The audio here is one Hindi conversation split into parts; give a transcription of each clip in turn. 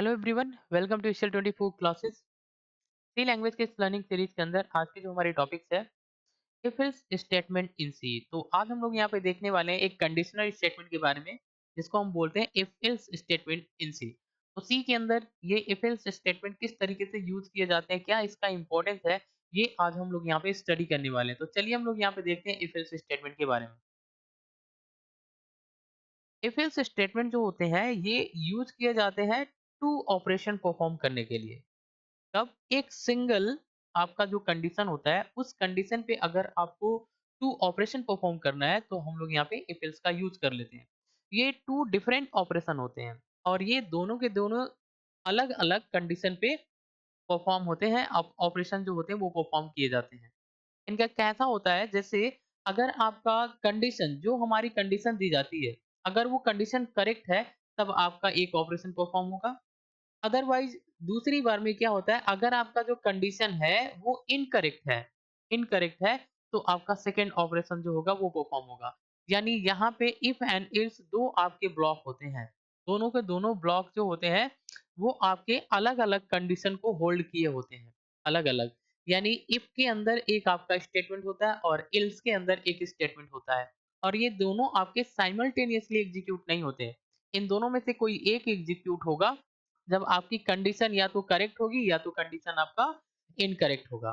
हेलो एवरीवन, वेलकम टू एशियल 24 क्लासेस। सी लैंग्वेज के इस लर्निंग सीरीज के अंदर आज की जो हमारी टॉपिक्स है इफ एल्स स्टेटमेंट इन सी। तो आज हम लोग यहाँ पे देखने वाले हैं एक कंडीशनल स्टेटमेंट के बारे में जिसको हम बोलते हैं इफ एल्स स्टेटमेंट इन सी। तो सी के अंदर ये इफ एल्स स्टेटमेंट किस तरीके से यूज किए जाते हैं, क्या इसका इंपॉर्टेंस है, ये आज हम लोग यहाँ पे स्टडी करने वाले हैं। तो चलिए हम लोग यहाँ पे देखते हैं इफ एल्स स्टेटमेंट के बारे में। इफ एल्स स्टेटमेंट जो होते हैं ये यूज किए जाते हैं टू ऑपरेशन परफॉर्म करने के लिए। तब एक सिंगल आपका जो कंडीशन होता है उस कंडीशन पे अगर आपको टू ऑपरेशन परफॉर्म करना है तो हम लोग यहाँ पे इफ एल्स का यूज कर लेते हैं। ये टू डिफरेंट ऑपरेशन होते हैं और ये दोनों के दोनों अलग अलग कंडीशन पे परफॉर्म होते हैं। ऑपरेशन जो होते हैं वो परफॉर्म किए जाते हैं। इनका कैसा होता है, जैसे अगर आपका कंडीशन जो हमारी कंडीशन दी जाती है अगर वो कंडीशन करेक्ट है तब आपका एक ऑपरेशन परफॉर्म होगा। अदरवाइज दूसरी बार में क्या होता है, अगर आपका जो कंडीशन है वो इनकरेक्ट है तो आपका सेकेंड ऑपरेशन जो होगा वो परफॉर्म होगा। यानी यहाँ पे इफ एंड इल्स दो आपके ब्लॉक होते हैं, दोनों के दोनों ब्लॉक जो होते हैं वो आपके अलग अलग कंडीशन को होल्ड किए होते हैं, अलग अलग। यानी इफ के अंदर एक आपका स्टेटमेंट होता है और इल्स के अंदर एक स्टेटमेंट होता है और ये दोनों आपके साइमल्टेनियसली एग्जीक्यूट नहीं होते। इन दोनों में से कोई एक एग्जीक्यूट होगा जब आपकी कंडीशन या तो करेक्ट होगी या तो कंडीशन आपका इनकरेक्ट होगा।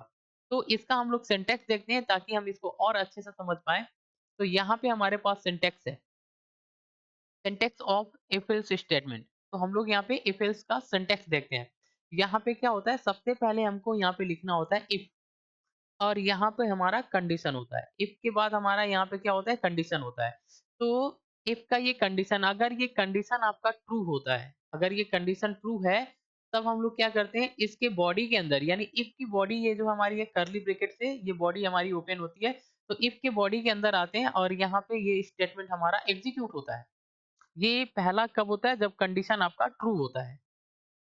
तो इसका हम लोग सिंटैक्स देखते हैं ताकि हम इसको और अच्छे से समझ पाए। तो यहाँ पे हमारे पास सिंटैक्स है, syntax of if else statement. तो हम लोग यहाँ पे इफ एल्स का सिंटैक्स देखते हैं। यहाँ पे क्या होता है, सबसे पहले हमको यहाँ पे लिखना होता है इफ, और यहाँ पे हमारा कंडीशन होता है। इफ के बाद हमारा यहाँ पे क्या होता है, कंडीशन होता है। तो इफ का ये कंडीशन, अगर ये कंडीशन आपका ट्रू होता है, अगर ये कंडीशन ट्रू है तब हम लोग क्या करते हैं, इसके बॉडी के अंदर यानी इफ की बॉडी, ये जो हमारी है कर्ली ब्रैकेट से ये बॉडी हमारी ओपन होती है, तो इफ के बॉडी के अंदर आते हैं और यहाँ पे ये स्टेटमेंट हमारा एग्जीक्यूट होता है। ये पहला कब होता है, जब कंडीशन आपका ट्रू होता है।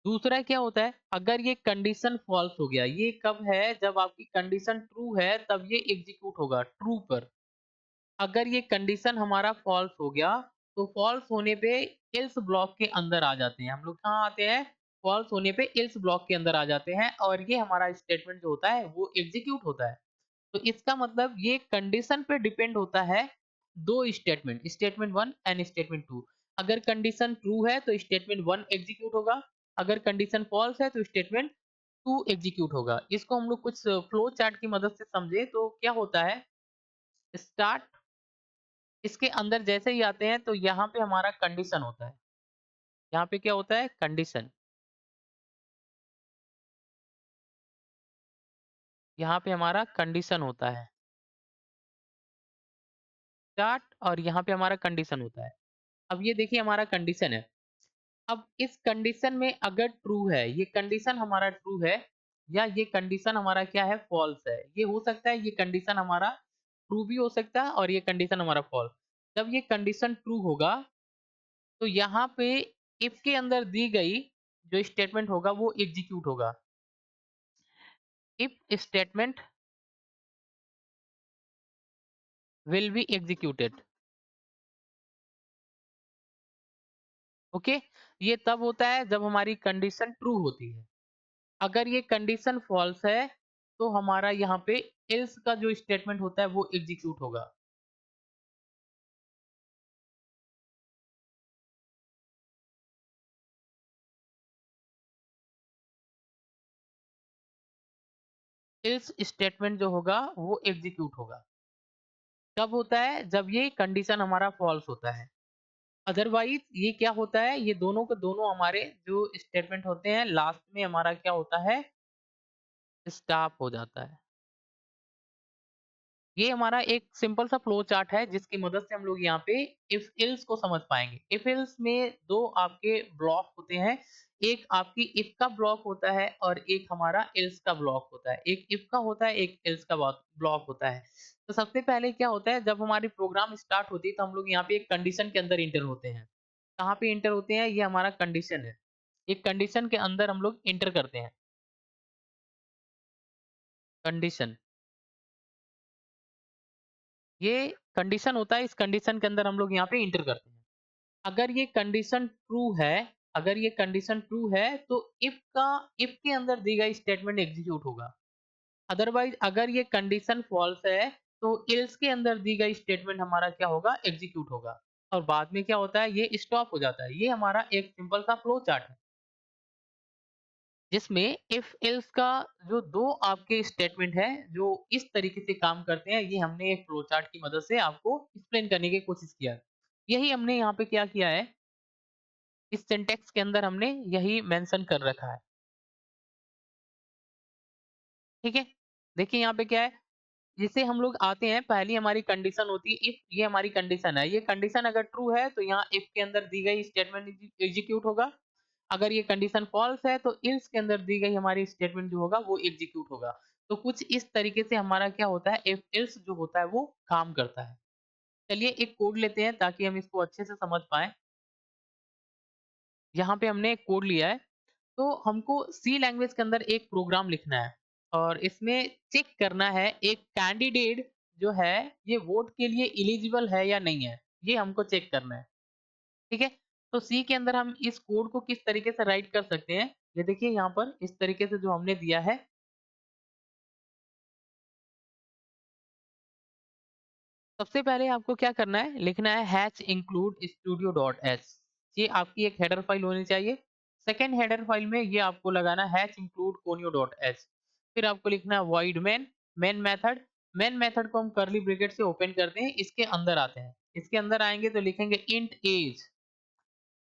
दूसरा क्या होता है, अगर ये कंडीशन फॉल्स हो गया, ये कब है, जब आपकी कंडीशन ट्रू है तब ये एग्जीक्यूट होगा ट्रू पर। अगर ये कंडीशन हमारा फॉल्स हो गया तो फॉल्स होने पे एल्स ब्लॉक के अंदर आ जाते हैं। हम लोग कहाँ आते हैं, फॉल्स होने पे एल्स ब्लॉक के अंदर आ जाते हैं और ये हमारा स्टेटमेंट जो होता है वो एग्जीक्यूट होता है। तो इसका मतलब ये कंडीशन पे डिपेंड होता है। दो statement, statement one and statement two. अगर कंडीशन ट्रू है तो स्टेटमेंट वन एग्जीक्यूट होगा, अगर कंडीशन फॉल्स है तो स्टेटमेंट टू एग्जीक्यूट होगा। इसको हम लोग कुछ फ्लो चार्ट की मदद से समझे तो क्या होता है, स्टार्ट, इसके अंदर जैसे ही आते हैं तो यहाँ पे हमारा कंडीशन होता है। यहाँ पे क्या होता है, कंडीशन। यहाँ पे हमारा कंडीशन होता है स्टार्ट, और यहाँ पे हमारा कंडीशन होता है। अब ये देखिए हमारा कंडीशन है। अब इस कंडीशन में अगर ट्रू है, ये कंडीशन हमारा ट्रू है या ये कंडीशन हमारा क्या है, फॉल्स है। ये हो सकता है ये कंडीशन हमारा ट्रू भी हो सकता है और ये कंडीशन हमारा फॉल्स। जब ये कंडीशन ट्रू होगा तो यहाँ पे इफ के अंदर दी गई जो स्टेटमेंट होगा वो एग्जीक्यूट होगा। If statement will be executed. Okay, ये तब होता है जब हमारी कंडीशन ट्रू होती है। अगर ये कंडीशन फॉल्स है तो हमारा यहाँ पे एल्स का जो स्टेटमेंट होता है वो एग्जीक्यूट होगा। एल्स स्टेटमेंट जो होगा वो एग्जीक्यूट होगा। कब होता है, जब ये कंडीशन हमारा फॉल्स होता है। अदरवाइज ये क्या होता है, ये दोनों के दोनों हमारे जो स्टेटमेंट होते हैं लास्ट में हमारा क्या होता है, स्टॉप हो जाता है। ये हमारा एक सिंपल सा फ्लो चार्ट है जिसकी मदद से हम लोग यहाँ पे इफ इल्स को समझ पाएंगे। इफ इल्स में दो आपके ब्लॉक होते हैं, एक आपकी इफ का ब्लॉक होता है और एक हमारा इल्स का ब्लॉक होता है। एक इफ का होता है, एक इल्स का ब्लॉक होता है। तो सबसे पहले क्या होता है, जब हमारी प्रोग्राम स्टार्ट होती है तो हम लोग यहाँ पे एक कंडीशन के अंदर इंटर होते हैं। कहाँ पे इंटर होते हैं, ये हमारा कंडीशन है। एक कंडीशन के अंदर हम लोग इंटर करते हैं, कंडीशन। ये कंडीशन होता है, इस कंडीशन के अंदर हम लोग यहाँ पे इंटर करते हैं। अगर ये कंडीशन ट्रू है अगर ये कंडीशन ट्रू है तो इफ के अंदर दी गई स्टेटमेंट एग्जीक्यूट होगा। अदरवाइज अगर ये कंडीशन फॉल्स है तो एल्स के अंदर दी गई स्टेटमेंट हमारा क्या होगा, एग्जीक्यूट होगा। और बाद में क्या होता है, ये स्टॉप हो जाता है। ये हमारा एक सिंपल सा फ्लो चार्ट है जिसमें इफ एल्स का जो दो आपके स्टेटमेंट है जो इस तरीके से काम करते हैं, ये हमने एक फ्लो चार्ट की मदद से आपको एक्सप्लेन करने की कोशिश किया। यही हमने यहाँ पे क्या किया है, इस सिंटेक्स के अंदर हमने यही मेंशन कर रखा है। ठीक है, देखिए यहाँ पे क्या है, जिसे हम लोग आते हैं, पहली हमारी कंडीशन होती है इफ। ये हमारी कंडीशन है, ये कंडीशन अगर ट्रू है तो यहाँ इफ के अंदर दी गई स्टेटमेंट एग्जीक्यूट होगा। अगर ये कंडीशन फॉल्स है तो इल्स के अंदर दी गई हमारी स्टेटमेंट जो होगा वो एग्जीक्यूट होगा। तो कुछ इस तरीके से हमारा क्या होता है, इफ इल्स जो होता है वो काम करता है। चलिए एक कोड लेते हैं ताकि हम इसको अच्छे से समझ पाए। यहाँ पे हमने एक कोड लिया है, तो हमको सी लैंग्वेज के अंदर एक प्रोग्राम लिखना है और इसमें चेक करना है एक कैंडिडेट जो है ये वोट के लिए एलिजिबल है या नहीं है, ये हमको चेक करना है। ठीक है, तो सी के अंदर हम इस कोड को किस तरीके से राइट कर सकते हैं, ये देखिए यहाँ पर इस तरीके से जो हमने दिया है। सबसे पहले आपको क्या करना है, लिखना है hash include stdio dot H. ये आपकी एक हेडर फाइल होनी चाहिए। सेकेंड हेडर फाइल में ये आपको लगाना है hash include conio dot H. फिर आपको लिखना है void main, main method. Main method को हम करली ब्रैकेट से ओपन करते हैं, इसके अंदर आते हैं। इसके अंदर आएंगे तो लिखेंगे इंट एज।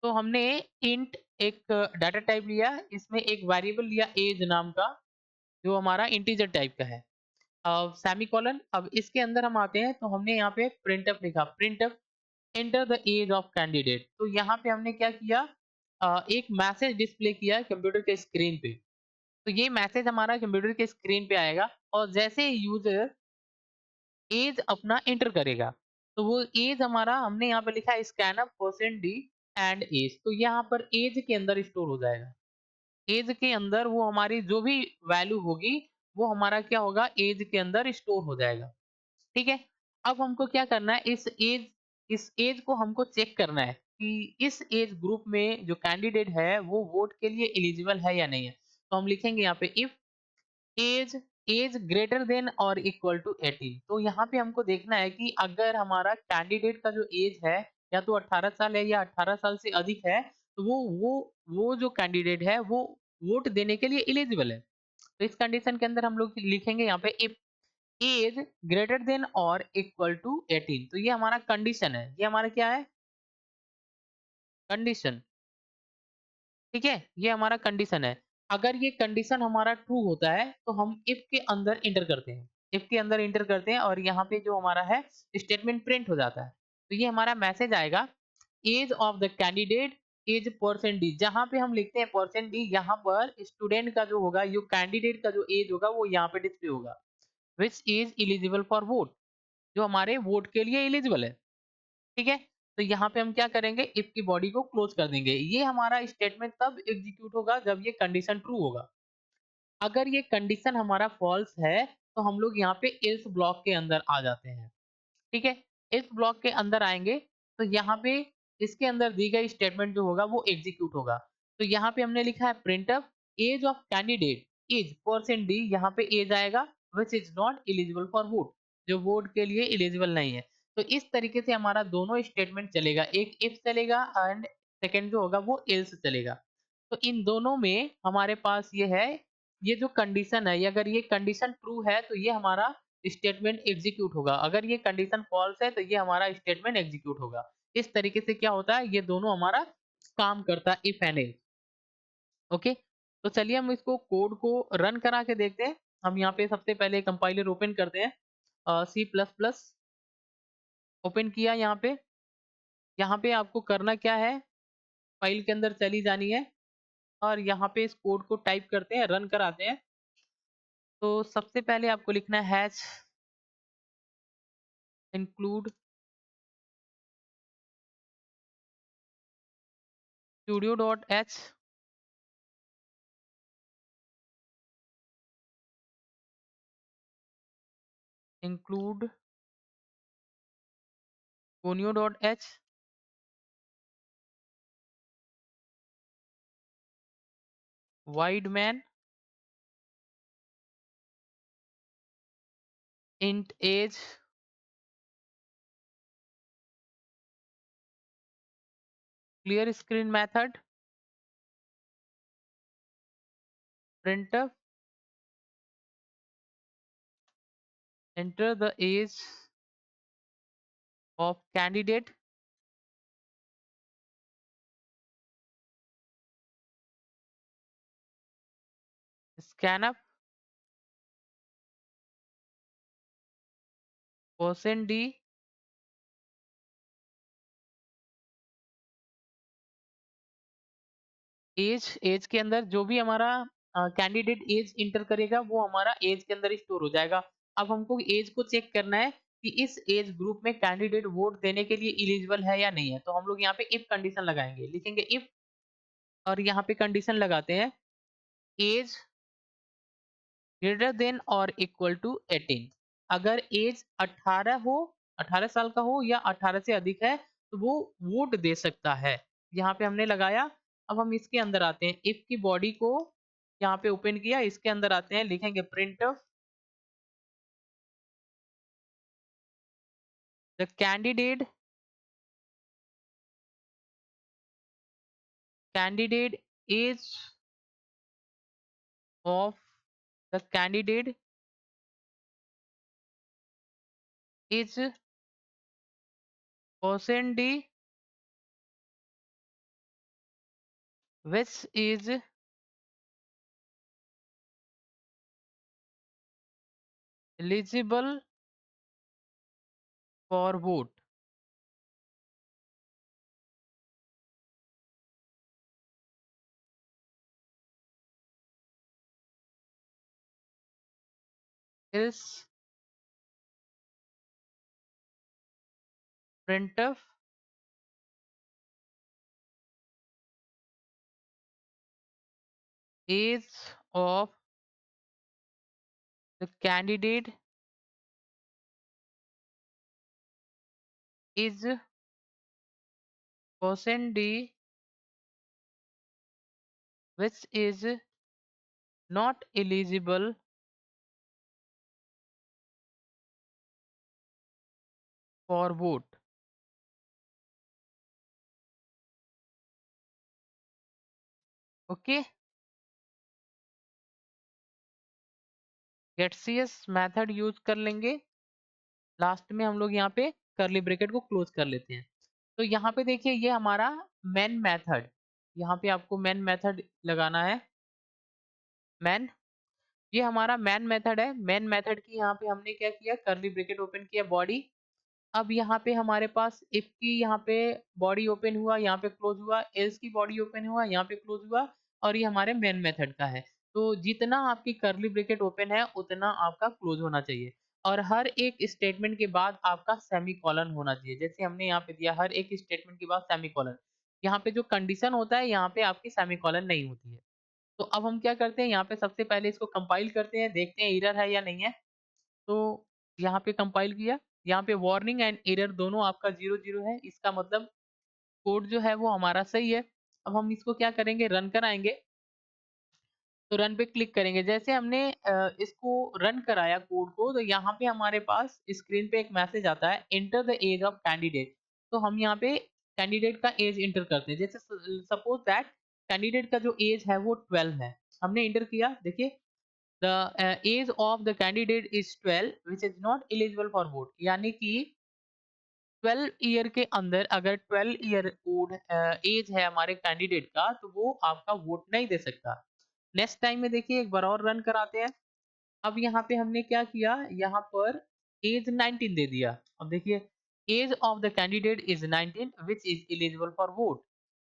तो हमने इंट एक डाटा टाइप लिया, इसमें एक वेरिएबल लिया एज नाम का, जो हमारा इंटीजर टाइप का है। सेमीकोलन। अब इसके अंदर हम आते हैं तो हमने यहाँ पे प्रिंटफ लिखा, printf enter the age of candidate. तो यहाँ पे हमने क्या किया, एक मैसेज डिस्प्ले किया कंप्यूटर के स्क्रीन पे। तो ये मैसेज हमारा कंप्यूटर के स्क्रीन पे आएगा और जैसे यूजर एज अपना एंटर करेगा तो वो एज हमारा हमने यहाँ पे लिखा है scanf percent d and age, तो यहाँ पर एज के अंदर स्टोर हो जाएगा। एज के अंदर वो हमारी जो भी वैल्यू होगी वो हमारा क्या होगा, एज के अंदर स्टोर हो जाएगा। ठीक है, अब हमको क्या करना है, इस एज को हमको चेक करना है कि इस एज ग्रुप में जो कैंडिडेट है वो वोट के लिए एलिजिबल है या नहीं है। तो हम लिखेंगे यहाँ पे if age age greater than और इक्वल टू 18। तो यहाँ पे हमको देखना है कि अगर हमारा कैंडिडेट का जो एज है या तो 18 साल है या 18 साल से अधिक है, तो वो जो कैंडिडेट है वो वोट देने के लिए एलिजिबल है। तो इस कंडीशन के अंदर हम लोग लिखेंगे यहाँ पे इफ एज ग्रेटर देन और इक्वल टू 18। तो ये हमारा कंडीशन है, ये हमारा क्या है, कंडीशन। ठीक है, ये हमारा कंडीशन है। अगर ये कंडीशन हमारा ट्रू होता है तो हम इफ के अंदर इंटर करते हैं, इफ के अंदर इंटर करते हैं और यहाँ पे जो हमारा है स्टेटमेंट प्रिंट हो जाता है। तो ये हमारा मैसेज आएगा age of the candidate age percent d. जहां पे हम लिखते हैं परसेंट डी, यहाँ पर स्टूडेंट का जो होगा, यो कैंडिडेट का जो एज होगा वो यहाँ पे डिस्प्ले होगा, विच इज एलिजिबल फॉर वोट, जो हमारे वोट के लिए एलिजिबल है। ठीक है, तो यहाँ पे हम क्या करेंगे, इफ की बॉडी को क्लोज कर देंगे। ये हमारा स्टेटमेंट तब एग्जीक्यूट होगा जब ये कंडीशन ट्रू होगा। अगर ये कंडीशन हमारा फॉल्स है तो हम लोग यहाँ पे एल्स ब्लॉक के अंदर आ जाते हैं। ठीक है, इस ब्लॉक के अंदर आएंगे तो यहाँ पे इसके अंदर दी गई स्टेटमेंट जो होगा वो एग्जीक्यूट होगा। तो यहाँ पे हमने लिखा है printf age of candidate age percent d, यहाँ पे एज आएगा which is not eligible for vote, जो वोट के लिए एलिजिबल नहीं है। तो इस तरीके से हमारा दोनों स्टेटमेंट चलेगा, एक इफ चलेगा एंड सेकेंड जो होगा वो एल्स चलेगा। तो इन दोनों में हमारे पास ये है, ये जो कंडीशन है, ये अगर ये कंडीशन ट्रू है तो ये हमारा स्टेटमेंट एग्जीक्यूट होगा। अगर ये कंडीशन फॉल्स है तो ये हमारा स्टेटमेंट एग्जीक्यूट होगा। इस तरीके से क्या होता है, ये दोनों हमारा काम करता है इफ एंड एल्स। ओके, तो चलिए हम इसको कोड को रन करा के देखते हैं। हम यहाँ पे सबसे पहले कंपाइलर ओपन करते हैं, सी प्लस प्लस ओपन किया। यहाँ पे आपको करना क्या है, फाइल के अंदर चली जानी है और यहाँ पे इस कोड को टाइप करते हैं, रन कराते हैं। तो सबसे पहले आपको लिखना है hash include stdio dot h include conio dot h. Void main, int age, clear screen method, printf, enter the age of candidate, scanf, percent d, age, age के अंदर जो भी हमारा कैंडिडेट एज इंटर करेगा वो हमारा एज के अंदर स्टोर हो जाएगा। अब हमको एज को चेक करना है कि इस एज ग्रुप में कैंडिडेट वोट देने के लिए एलिजिबल है या नहीं है। तो हम लोग यहाँ पे इफ कंडीशन लगाएंगे, लिखेंगे इफ, और यहाँ पे कंडीशन लगाते हैं एज ग्रेटर देन और इक्वल टू 18। अगर एज 18 हो, 18 साल का हो या 18 से अधिक है तो वो वोट दे सकता है। यहाँ पे हमने लगाया। अब हम इसके अंदर आते हैं, इफ की बॉडी को यहाँ पे ओपन किया, इसके अंदर आते हैं, लिखेंगे print the candidate age of the candidate is percent d which is eligible for vote. इस printf age of the candidate is percent d which is not eligible for vote। Okay, गेटसीएस मेथड यूज कर लेंगे। लास्ट में हम लोग यहाँ पे करली ब्रैकेट को क्लोज कर लेते हैं। तो यहाँ पे देखिए ये हमारा मेन मेथड, यहाँ पे आपको मेन मेथड लगाना है। मेन, ये हमारा मेन मेथड है। मेन मेथड की यहाँ पे हमने क्या किया, करली ब्रैकेट ओपन किया, बॉडी। अब यहाँ पे हमारे पास इफ की यहाँ पे बॉडी ओपन हुआ, यहाँ पे क्लोज हुआ, एल्स की बॉडी ओपन हुआ, यहाँ पे क्लोज हुआ, और ये हमारे मेन मेथड का है। तो जितना आपकी करली ब्रैकेट ओपन है उतना आपका क्लोज होना चाहिए, और हर एक स्टेटमेंट के बाद आपका सेमीकोलन होना चाहिए। जैसे हमने यहाँ पे दिया, हर एक स्टेटमेंट के बाद सेमीकोलन। यहाँ पे जो कंडीशन होता है यहाँ पे आपकी सेमीकोलन नहीं होती है। तो अब हम क्या करते हैं, यहाँ पे सबसे पहले इसको कंपाइल करते हैं, देखते हैं एरर है या नहीं है। तो यहाँ पे कंपाइल किया, यहाँ पे वार्निंग एंड एरर दोनों आपका 0 0 है, इसका मतलब कोड जो है वो हमारा सही है। अब हम इसको क्या करेंगे, रन कराएंगे। तो रन पे क्लिक करेंगे। जैसे हमने इसको रन कराया कोड को, तो यहाँ पे हमारे पास स्क्रीन पे एक मैसेज आता है, enter the age of candidate. तो हम यहाँ पे कैंडिडेट का एज इंटर करते हैं। जैसे सपोज दैट कैंडिडेट का जो एज है वो 12 है, हमने इंटर किया। देखिए the age of the candidate is 12 which is not eligible for vote, यानी कि 12 ईयर के अंदर अगर 12 ईयर ओल्ड एज है हमारे कैंडिडेट का, तो वो आपका वोट नहीं दे सकता। नेक्स्ट टाइम में देखिए एक बार और रन कराते हैं। अब यहाँ पे हमने क्या किया, यहाँ पर एज 19 दे दिया। अब देखिए age of the candidate is 19 which is eligible for vote.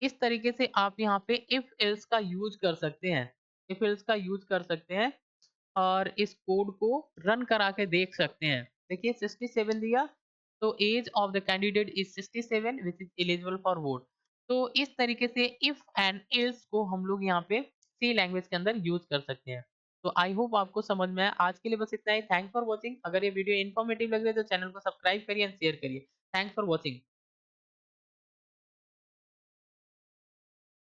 इस तरीके से आप यहाँ पे इफ एल्स का यूज कर सकते हैं, इफ एल्स का यूज कर सकते हैं, और इस कोड को रन करा के देख सकते हैं। देखिए 67 दिया, तो age of the candidate is 67 which is eligible for vote. तो इस तरीके से इफ एंड एल्स को हम लोग यहाँ पे सी लैंग्वेज के अंदर यूज कर सकते हैं। तो आई होप आपको समझ में आया। आज के लिए बस इतना ही। Thanks for watching. अगर ये वीडियो इन्फॉर्मेटिव लग रही है तो चैनल को सब्सक्राइब करिए एंड शेयर करिए। Thanks for watching.